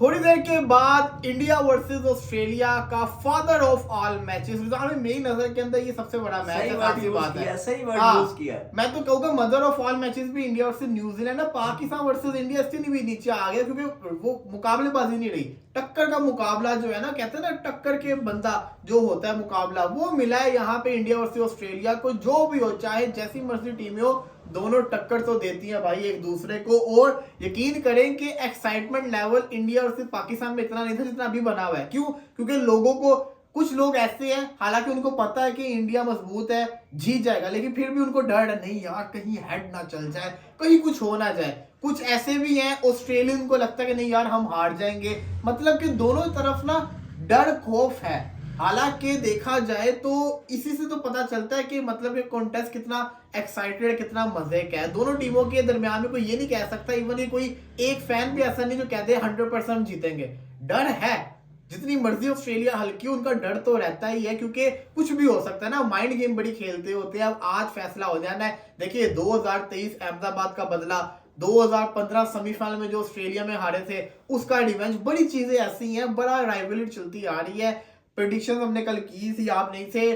थोड़ी देर के बाद इंडिया वर्सेस ऑस्ट्रेलिया का फादर ऑफ ऑल मैचेस, मेरी नजर के अंदर ये सबसे बड़ा मैच है। बात है, सही वर्ड हाँ, यूज किया। मैं तो कहूँगा मदर ऑफ ऑल मैचेस भी इंडिया वर्सेस न्यूजीलैंड है। पाकिस्तान वर्सेस इंडिया इससे भी नीचे आ गया क्योंकि वो मुकाबलेबाजी नहीं रही, टक्कर का मुकाबला जो है ना, कहते हैं ना टक्कर के बंदा जो होता है मुकाबला, वो मिला है यहाँ पे इंडिया वर्सेस ऑस्ट्रेलिया को। जो भी हो, चाहे जैसी मर्जी टीमें हो, दोनों टक्कर तो देती हैं भाई एक दूसरे को। और यकीन करें कि एक्साइटमेंट लेवल इंडिया और पाकिस्तान में इतना नहीं था जितना अभी बना हुआ है। क्यों? क्योंकि लोगों को, कुछ लोग ऐसे हैं हालांकि उनको पता है कि इंडिया मजबूत है, जीत जाएगा, लेकिन फिर भी उनको डर है, नहीं यार कहीं हेड ना चल जाए, कहीं कुछ हो ना जाए। कुछ ऐसे भी हैं ऑस्ट्रेलियन को लगता है कि नहीं यार हम हार जाएंगे। मतलब कि दोनों तरफ ना डर खौफ है। हालांकि देखा जाए तो इसी से तो पता चलता है कि मतलब ये कॉन्टेस्ट कितना एक्साइटेड, कितना मजे का है। दोनों टीमों के दरमियान में कोई ये नहीं कह सकता, इवन ये कोई एक फैन भी ऐसा नहीं जो कहते हैं 100% जीतेंगे। डर है, जितनी मर्जी ऑस्ट्रेलिया हल्की, उनका डर तो रहता ही है क्योंकि कुछ भी हो सकता है ना। माइंड गेम बड़ी खेलते होते हैं। अब आज फैसला हो जाना है। देखिए 2023 अहमदाबाद का बदला, 2015 सेमीफाइनल में जो ऑस्ट्रेलिया में हारे थे उसका रिवेंज, बड़ी चीजें ऐसी हैं, बड़ा राइवलरी चलती आ रही है। प्रेडिक्शन हमने कल की थी, आप नहीं थे,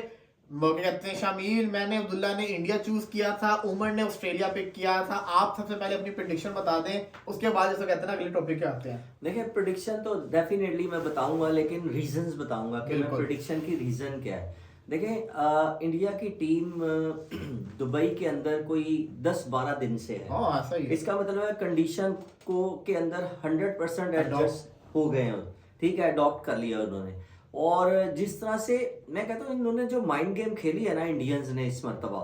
कहते हैं शामिल, मैंने, अब्दुल्ला ने इंडिया चूज किया था, उमर ने ऑस्ट्रेलिया पिक किया था। आप सबसे पहले अपनी प्रेडिक्शन बता दें, उसके बाद जैसे कहते हैं ना अगले टॉपिक पे आते हैं। देखिए प्रेडिक्शन तो डेफिनेटली मैं बताऊंगा, लेकिन रीजंस बताऊंगा कि मैं प्रेडिक्शन की रीजन क्या है। देखिए इंडिया की टीम दुबई के अंदर कोई 10-12 दिन से है। ऐसा ही है। इसका मतलब है कंडीशन को के अंदर 100% एडजस्ट हो गए हैं, ठीक है, अडॉप्ट कर लिया उन्होंने। और जिस तरह से मैं कहता हूँ इन्होंने जो माइंड गेम खेली है ना इंडियंस ने इस मर्तबा,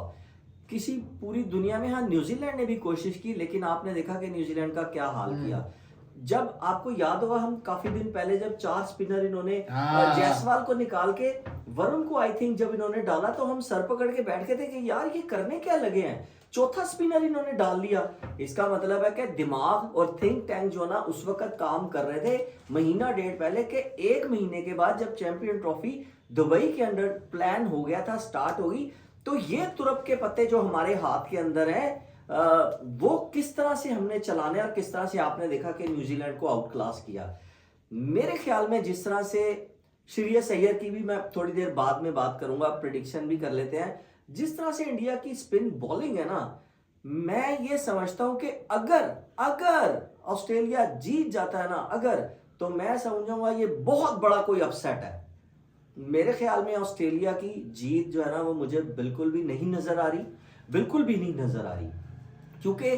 किसी पूरी दुनिया में, हाँ न्यूजीलैंड ने भी कोशिश की, लेकिन आपने देखा कि न्यूजीलैंड का क्या हाल किया। जब आपको याद होगा, हम काफी दिन पहले जब 4 स्पिनर इन्होंने जायसवाल को निकाल के वरुण को आई थिंक जब इन्होंने डाला, तो हम सर पकड़ के बैठ गए थे कि यार ये करने क्या लगे हैं। चौथा स्पिनर इन्होंने डाल लिया। इसका मतलब है कि दिमाग और थिंक टैंक जो ना उस वक्त काम कर रहे थे महीना डेढ़ पहले के। 1 महीने के बाद जब चैंपियन ट्रॉफी दुबई के अंदर प्लान हो गया था, स्टार्ट होगी, तो ये तुरप के पत्ते जो हमारे हाथ के अंदर है वो किस तरह से हमने चलाने, और किस तरह से आपने देखा कि न्यूजीलैंड को आउट क्लास किया। मेरे ख्याल में जिस तरह से श्रेयस अय्यर की भी मैं थोड़ी देर बाद में बात करूंगा, प्रेडिक्शन भी कर लेते हैं। जिस तरह से इंडिया की स्पिन बॉलिंग है ना, मैं ये समझता हूं कि अगर ऑस्ट्रेलिया जीत जाता है ना, तो मैं समझूंगा ये बहुत बड़ा कोई अपसेट है। मेरे ख्याल में ऑस्ट्रेलिया की जीत जो है ना वो मुझे बिल्कुल भी नहीं नजर आ रही, बिल्कुल भी नहीं नजर आ रही, क्योंकि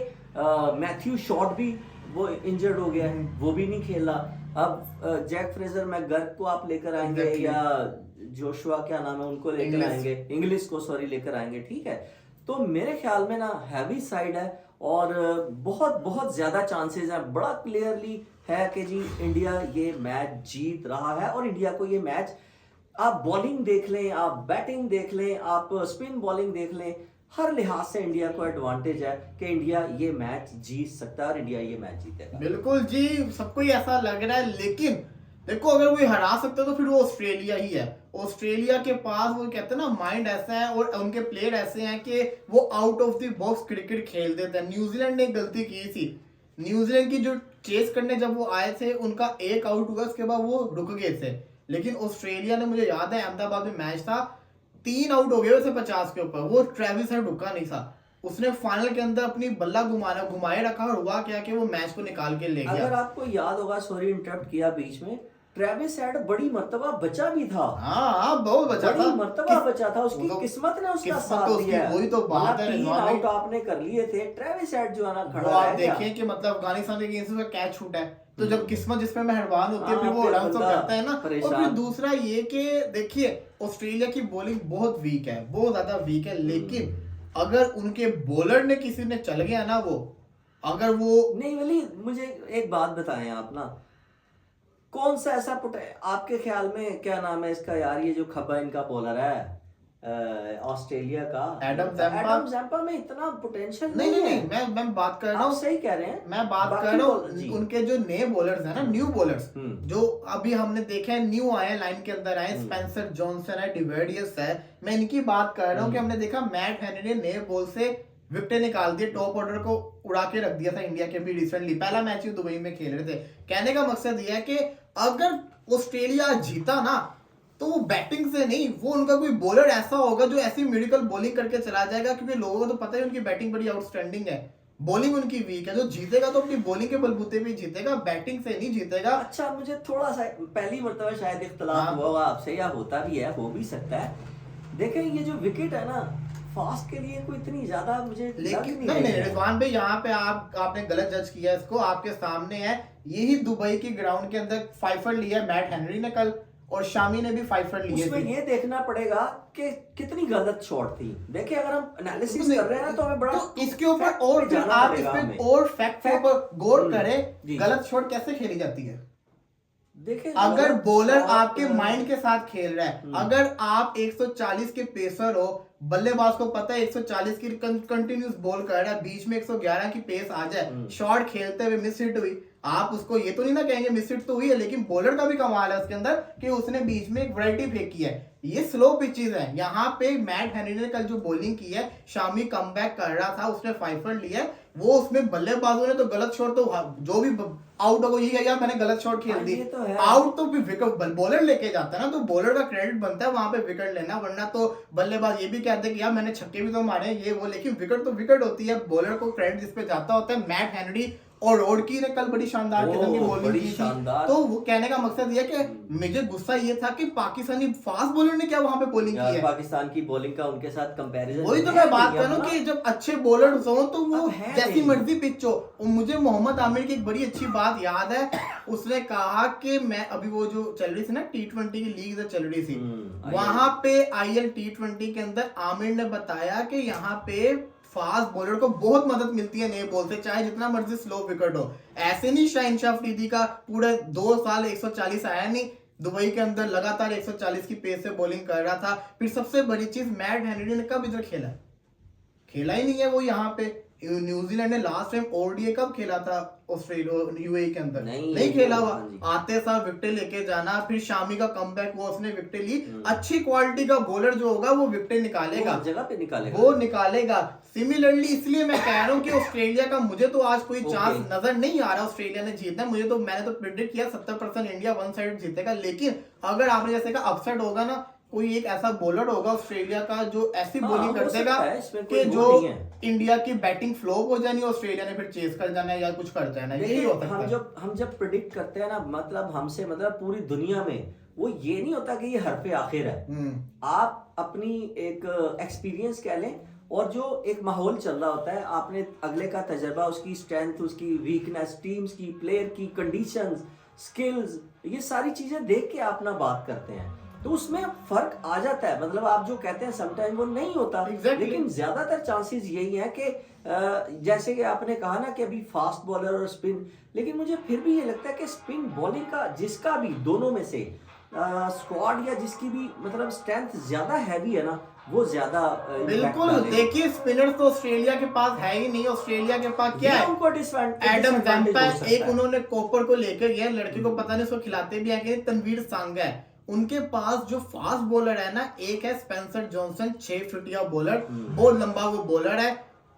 मैथ्यू शॉट भी वो इंजर्ड हो गया है, वो भी नहीं खेला। अब जैक फ्रेजर मैकगर्क को आप लेकर आएंगे या जोशुआ क्या नाम है उनको लेकर आएंगे, इंग्लिश को सॉरी लेकर आएंगे, ठीक है। तो मेरे ख्याल में ना हैवी साइड है और बहुत बहुत ज्यादा चांसेस है, बड़ा क्लियरली है कि जी इंडिया ये मैच जीत रहा है। और इंडिया को ये मैच, आप बॉलिंग देख लें, आप बैटिंग देख लें, आप स्पिन बॉलिंग देख लें, हर लिहाज से इंडिया को एडवांटेज है कि इंडिया ये मैच जीत सकता है और इंडिया ये मैच जीतेगा। बिल्कुल जी, सबको ही ऐसा लग रहा है, लेकिन देखो अगर वो हरा सकता है तो फिर वो ऑस्ट्रेलिया ही है। ऑस्ट्रेलिया के पास वो कहते हैं ना माइंड ऐसा है और उनके प्लेयर ऐसे हैं कि वो out of the box cricket खेल देते हैं। न्यूजीलैंड ने एक गलती की थी, न्यूजीलैंड की जो चेस करने जब वो आए थे उनका एक आउट हुआ, उसके बाद वो रुक गए थे। लेकिन ऑस्ट्रेलिया ने, मुझे याद है अहमदाबाद में मैच था, 3 आउट हो गए वैसे 50 के ऊपर, वो ट्रेविस हेड रुका नहीं था, उसने फाइनल के अंदर अपनी बल्ला घुमाए रखा और हुआ क्या कि वो मैच को निकाल के ले गया। अगर आपको याद होगा, सॉरी इंटरप्ट किया बीच में, ट्रेविस हेड बड़ी मर्तबा बचा भी था। हाँ बहुत बचा था, बड़ी मर्तबा बचा था, उसकी किस्मत ने उसका साथ दिया। वही तो बात है, 3 आउट आपने कर लिए थे, ट्रेविस हेड जो है ना खड़ा आप देखें कि मतलब अफगानिस्तान के अगेंस्ट में कैच छूटा है, तो जब किस्मत जिसमें मेहरबान होती है फिर वो रन तो करता है ना। और फिर दूसरा ये कि देखिए ऑस्ट्रेलिया की बॉलिंग बहुत वीक है, बहुत ज्यादा वीक है, लेकिन अगर उनके बॉलर ने किसी ने चल गया ना, वो अगर वो नहीं, वली मुझे एक बात बताएं आप ना, कौन सा ऐसा आपके ख्याल में, क्या नाम है इसका यार, ये जो खब्बा इनका बॉलर है ऑस्ट्रेलिया का, एडम जैम्पा में इतना पोटेंशियल नहीं, मैं बात कर रहा हूँ, सही कह रहे हैं, मैं बात कर रहा हूँ उनके जो नए बॉलर्स हैं ना, न्यू बॉलर्स जो अभी हमने देखे हैं, न्यू आए, लाइन के अंदर आए, स्पेंसर जॉनसन है, डिवेडियस है, मैं इनकी बात कर रहा हूँ कि हमने देखा मैट हेनरी नए बॉल से विकेट निकाल दिए, टॉप ऑर्डर को उड़ा के रख दिया था इंडिया के भी रिसेंटली, पहला मैच ही दुबई में खेल रहे थे। कहने का मकसद यह है कि अगर ऑस्ट्रेलिया जीता ना तो वो बैटिंग से नहीं, वो उनका कोई बॉलर ऐसा होगा जो ऐसी म्यूजिकल बॉलिंग करके चला जाएगा, क्योंकि लोगों को तो पता है उनकी बैटिंग बड़ी आउटस्टैंडिंग है, बॉलिंग उनकी वीक है। जो जीतेगा तो अपनी बॉलिंग के बलबूते पे जीतेगा, बैटिंग से नहीं जीतेगा। अच्छा, मुझे थोड़ा सा पहली मर्तबा शायद इख्तलाफ हाँ। हुआ होगा आपसे, या होता भी है, हो भी सकता है। देखें ये जो विकेट है ना फास्ट के लिए कोई इतनी ज्यादा मुझे लग लेकिन नहीं नहीं रही नहीं है। रिजवान भाई, यहाँ पे आपने गलत जज किया इसको, आपके सामने है, यही दुबई की ग्राउंड के अंदर फाइफर लिया है मैट हेनरी ने कल, और शामी ने भी फाइफर लिए उसमें थे। ये देखना पड़ेगा कि कितनी गलत शॉट थी। देखिए अगर हम एनालिसिस कर रहे हैं ना तो हमें बड़ा तो इसके ऊपर fact और पे फिर जाना आप पड़ेगा इस पे हमें। और फैक्ट के ऊपर गौर करें, जी। गलत शॉट कैसे खेली जाती है। देखिए अगर गलत बॉलर shot, आपके माइंड के साथ खेल रहा है, अगर आप 140 के पेसर हो, बल्लेबाज को पता है 140 की कंटिन्यूस बॉल कर रहा है, बीच में 111 की पेस आ जाए, शॉट खेलते हुए मिस हिट हुई, आप उसको ये तो नहीं ना कहेंगे मिस हिट तो हुई है, लेकिन बॉलर का भी कमाल है उसके अंदर कि उसने बीच में एक वैरायटी फेंकी है। ये स्लो पिचेस है, यहाँ पे मैट हेनरी ने कल जो बॉलिंग की है, शामी कमबैक कर रहा था, उसने फाइफर लिया है, वो उसमें बल्लेबाजों ने तो गलत शॉट तो जो भी आउट हो ये यार मैंने गलत शॉट खेल दी, ये तो है। आउट तो फिर विकेट बॉलर लेके जाता है ना, तो बॉलर का क्रेडिट बनता है वहां पे विकेट लेना, वरना तो बल्लेबाज ये भी कहते हैं कि यार मैंने छक्के भी तो मारे ये वो, लेकिन विकेट तो विकेट होती है, बॉलर को क्रेडिट जिस पे जाता होता है। मैट हेनरी और रोडकी ने कल बड़ी शानदार किस्म की बॉलिंग बड़ी की थी, शानदार। तो वो कहने का मकसद ये कि मुझे गुस्सा ये था कि पाकिस्तानी फास्ट बॉलर ने क्या वहां पे बॉलिंग की यार है। पाकिस्तान की बॉलिंग का उनके साथ कंपैरिजन वही तो मैं बात कर रहा हूँ कि जब अच्छे बॉलर्स हो तो वो अब है जैसी नहीं। मर्जी पिच हो। और मुझे मोहम्मद आमिर की एक बड़ी अच्छी बात याद है, उसने कहा कि मैं अभी वो जो चल रही थी ना T20 की लीग जो चल रही थी, वहां पे IL T20 के अंदर आमिर ने बताया कि यहाँ पे फास्ट बॉलर को बहुत मदद मिलती है नए बॉल से, चाहे जितना मर्जी स्लो विकेट हो। ऐसे नहीं शाहिनशाह अफरीदी का पूरे 2 साल 140 आया नहीं, दुबई के अंदर लगातार 140 की पेस से बॉलिंग कर रहा था। फिर सबसे बड़ी चीज, मैट हेनरी ने कब इधर खेला ही नहीं है वो यहाँ पे। न्यूजीलैंड ने लास्ट टाइम ओडीआई कब खेला था ऑस्ट्रेलिया यूएई के अंदर, नहीं खेला हुआ। आते साल विकेट लेके जाना, फिर शामी का कमबैक वो उसने विकेट ली। अच्छी क्वालिटी का बॉलर जो होगा वो विकेट निकालेगा, जगह पे निकालेगा, वो निकालेगा। सिमिलरली इसलिए मैं कह रहा हूँ कि ऑस्ट्रेलिया का मुझे तो आज कोई चांस नजर नहीं आ रहा ऑस्ट्रेलिया ने जीतना। मैंने तो प्रेडिक्ट किया 70% इंडिया वन साइड जीतेगा, लेकिन अगर आपने जैसे कहा अपसेट होगा ना, कोई एक ऐसा बॉलर होगा ऑस्ट्रेलिया का जो ऐसी बॉलिंग कर देगा कि जो इंडिया की बैटिंग फ्लॉप हो जानी, ऑस्ट्रेलिया ने फिर चेस कर जाना है या कुछ कर जाना है, यही हो सकता है। हम जब प्रेडिक्ट करते हैं ना, मतलब हमसे मतलब पूरी दुनिया में वो ये नहीं होता कि ये हरफे आखिर है। आप अपनी एक एक्सपीरियंस कह लें, और जो एक माहौल चल रहा होता है, आपने अगले का तजर्बा, उसकी स्ट्रेंथ, उसकी वीकनेस, टीम्स की, प्लेयर की कंडीशंस, स्किल्स, ये सारी चीजें देख के आप ना बात करते हैं, तो उसमें फर्क आ जाता है। मतलब आप जो कहते हैं समटाइम वो नहीं होता, लेकिन ज्यादातर चांसेस यही है कि जैसे कि आपने कहा ना कि अभी फास्ट बॉलर और स्पिन, लेकिन मुझे फिर भी ये लगता है कि स्पिन बॉलिंग का जिसका भी दोनों में से स्क्वाड या जिसकी भी मतलब स्ट्रेंथ ज्यादा हैवी है ना, वो ज्यादा बिल्कुल। देखिए स्पिनर्स तो ऑस्ट्रेलिया के पास है ही नहीं। ऑस्ट्रेलिया के पास क्या है, एडम जैम्पा, एक उन्होंने कॉपर को लेकर गया, लड़के को पता नहीं उसको खिलाते भी है, तनवीर सांगा है उनके पास जो फास्ट बॉलर है ना। एक है स्पेंसर जॉनसन, 6 फुटिया बॉलर, बहुत लंबा वो बॉलर है,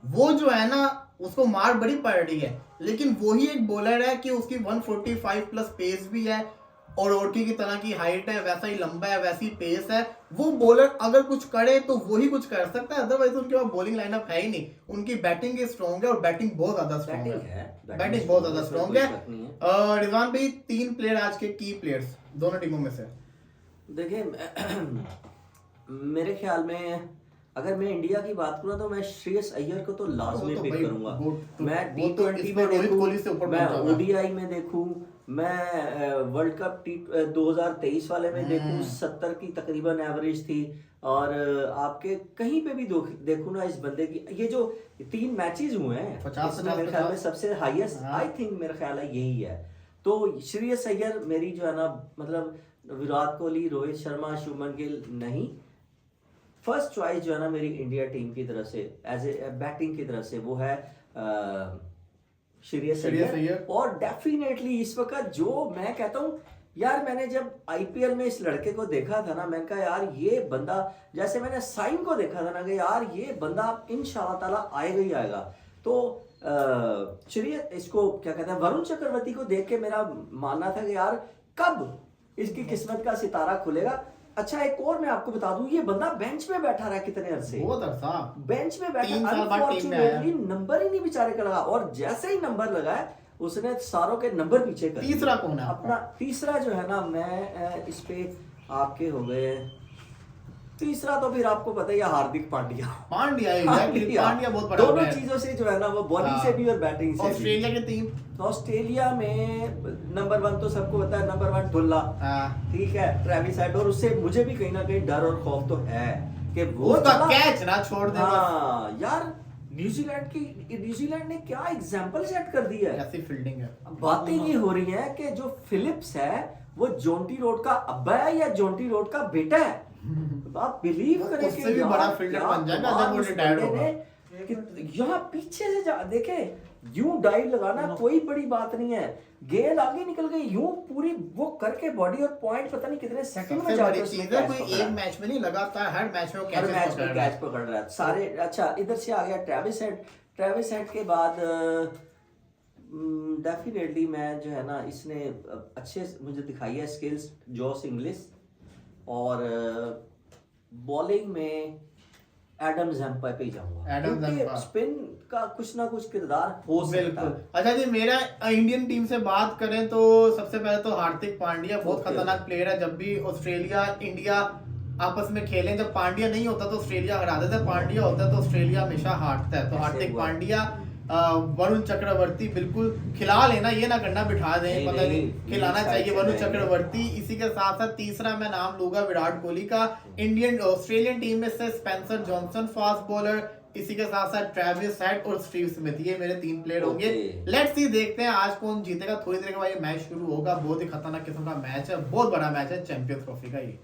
वो जो है ना उसको मार बड़ी पड़ रही है, लेकिन वही एक बॉलर है कि उसकी 145 प्लस पेस भी है, और ओरकी की तरह की हाइट है, वैसा ही लंबा है, वैसी पेस है। वो बॉलर अगर कुछ करे तो वही कुछ कर सकता है, अदरवाइज उनके पास बॉलिंग लाइनअप है ही नहीं। उनकी बैटिंग स्ट्रॉन्ग है, और बैटिंग बहुत ज्यादा स्ट्रॉन्ग है, बैटिंग बहुत ज्यादा स्ट्रॉन्ग है। रिजवान भाई 3 प्लेयर आज के की प्लेयर्स दोनों टीमों में से। देखिए मेरे ख्याल में अगर मैं इंडिया की बात करूँ तो मैं श्रेयस अय्यर को तो लाजमी पिक करूंगा। मैं T20 में देखूं, मैं ODI में देखूं, मैं वर्ल्ड कप 2023 वाले में देखूं, 70 की तकरीबन एवरेज थी, और आपके कहीं पे भी देखूं ना इस बंदे की, ये जो 3 मैचेस हुए हैं 50 मेरे ख्याल में सबसे हाईएस्ट आई थिंक मेरा ख्याल है यही है। तो श्रेयस अय्यर मेरी जो है ना, मतलब विराट कोहली, रोहित शर्मा, शुभमन गिल नहीं, फर्स्ट चॉइस जो है ना मेरी इंडिया टीम की तरफ से एज ए बैटिंग की तरफ से वो है श्रेयस अय्यर। और डेफिनेटली इस वक्त जो मैं कहता हूँ यार मैंने जब आईपीएल में इस लड़के को देखा था ना, मैंने कहा यार ये बंदा, जैसे मैंने साइन को देखा था ना कि यार ये बंदा इंशाल्लाह ताला आएगा ही आएगा। तो चलिए इसको क्या कहते हैं, वरुण चक्रवर्ती को देख के मेरा मानना था कि यार कब इसकी किस्मत का सितारा खुलेगा। अच्छा एक और मैं आपको बता दूं, ये बंदा बेंच पे बैठा रहा कितने अरसे, बहुत अरसा बेंच पे बैठा, 3 साल बाद टीम में आया। अनफॉर्चुनेटली नंबर ही नहीं बेचारे का लगा, और जैसे ही नंबर लगा है उसने सारों के नंबर पीछे कर दिए। तीसरा कौन है अपना तीसरा जो है ना, मैं इस पे आपके हो गए, तीसरा तो फिर आपको पता ही है, हार्दिक पांड्या। पांड्या बहुत बड़ा दोनों player। चीजों से जो है ना वो बॉलिंग से भी और बैटिंग से भी। ऑस्ट्रेलिया की टीम, तो ऑस्ट्रेलिया में नंबर 1 तो सबको पता है, नंबर 1 ढुल्ला, ठीक है, ट्रेविस हेड, और उससे मुझे भी कहीं ना कहीं डर और खौफ तो है कि वो उसका चला- कैच ना छोड़ दे बस। हाँ यार, न्यूजीलैंड ने क्या एग्जांपल सेट कर दिया है। ऐसी फील्डिंग है। बातें ये हो रही हैं कि जो फिलिप्स है वो जोंटी रोड का अब्बा है या जोंटी रोड का बेटा है। आप बिलीव करें उससे भी बड़ा फील्डर बन जाएगा जब वो रिटायर्ड होगा। यहाँ पीछे से देखे, यूं डाइव लगाना कोई बड़ी बात नहीं है, गेंद आगे निकल गई, यूं पूरी वो करके बॉडी और पॉइंट पता नहीं कितने सेकंड में सबसे जाके बड़ी उसने चीज है, कैच कोई पकड़ा। एक मैच में नहीं, लगातार हर मैच में वो हर मैच कैच में कैच पकड़ रहा है सारे। अच्छा इधर से आ गया ट्रेविस हेड के बाद डेफिनेटली मैं जो है ना, इसने अच्छे मुझे दिखाई है स्किल्स, जॉस इंग्लिश, और बॉलिंग में एडम जम्पा पे जाऊंगा, एडम क्योंकि जम्पा। स्पिन का कुछ ना कुछ किरदार हो सकता बिल्कुल। है। अच्छा जी, मेरा इंडियन टीम से बात करें तो सबसे पहले तो हार्दिक पांड्या बहुत ओके। खतरनाक प्लेयर है। जब भी ऑस्ट्रेलिया इंडिया आपस में खेलें, जब पांड्या नहीं होता तो ऑस्ट्रेलिया हरा देता है, पांड्या होता है तो ऑस्ट्रेलिया हमेशा हारता है। तो ऐसे हार्दिक हुआ। पांड्या, वरुण चक्रवर्ती, बिल्कुल खिला लेना, ये ना करना बिठा दें, नहीं, पता नहीं, नहीं, नहीं, खिलाना नहीं, चाहिए नहीं, वरुण नहीं, चक्रवर्ती। इसी के साथ साथ तीसरा मैं नाम लूंगा विराट कोहली का। ऑस्ट्रेलियन टीम में से स्पेंसर जॉनसन फास्ट बॉलर, इसी के साथ साथ ट्रेविस हेड और स्टीव स्मिथ, ये मेरे 3 प्लेयर होंगे। ओके। लेट्स सी, देखते हैं आज कौन जीतेगा। थोड़ी देर के बाद ये मैच शुरू होगा, बहुत ही खतरनाक किस्म का मैच है, बहुत बड़ा मैच है, चैंपियंस ट्रॉफी का ये।